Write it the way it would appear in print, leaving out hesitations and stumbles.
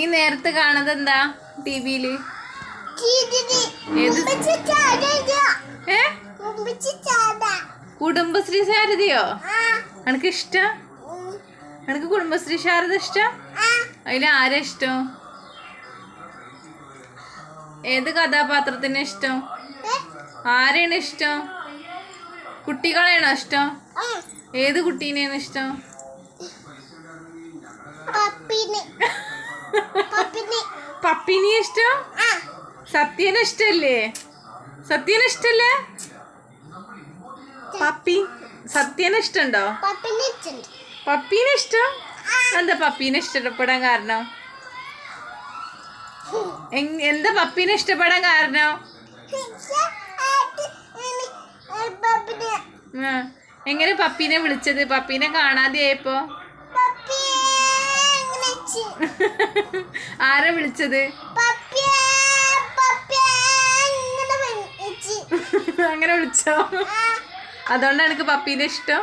ഈ നേരത്തെ കാണുന്നത് എന്താ ടിവിയില്? കുടുംബശ്രീ ശാരദയോ? എനക്ക് ഇഷ്ടം. എനക്ക് കുടുംബശ്രീ ശാരദ ഇഷ്ടം. അതിൽ ആരാ ഇഷ്ടം? ഏത് കഥാപാത്രത്തിന് ഇഷ്ടം? ആരെയാണ് ഇഷ്ടം? കുട്ടികളെയാണോ ഇഷ്ടം? ഏത് കുട്ടീനെയാണ് ഇഷ്ടം? പപ്പിനെ ഇഷ്ടം? സത്യനെ ഇഷ്ടല്ലേ? സത്യനെ ഇഷ്ടല്ലേ? പപ്പി സത്യനെ ഇഷ്ടണ്ടോ? പപ്പീനെ ഇഷ്ടം? എന്താ പപ്പീനെ ഇഷ്ടപ്പെടാൻ കാരണം? എന്താ പപ്പീനെ ഇഷ്ടപ്പെടാൻ കാരണം? എങ്ങനെ പപ്പീനെ വിളിച്ചത്? പപ്പീനെ കാണാതെയായപ്പോ ആരാ വിളിച്ചത്? അങ്ങനെ വിളിച്ചോ? അതുകൊണ്ടാണ് എനിക്ക് പപ്പീനെ ഇഷ്ടം.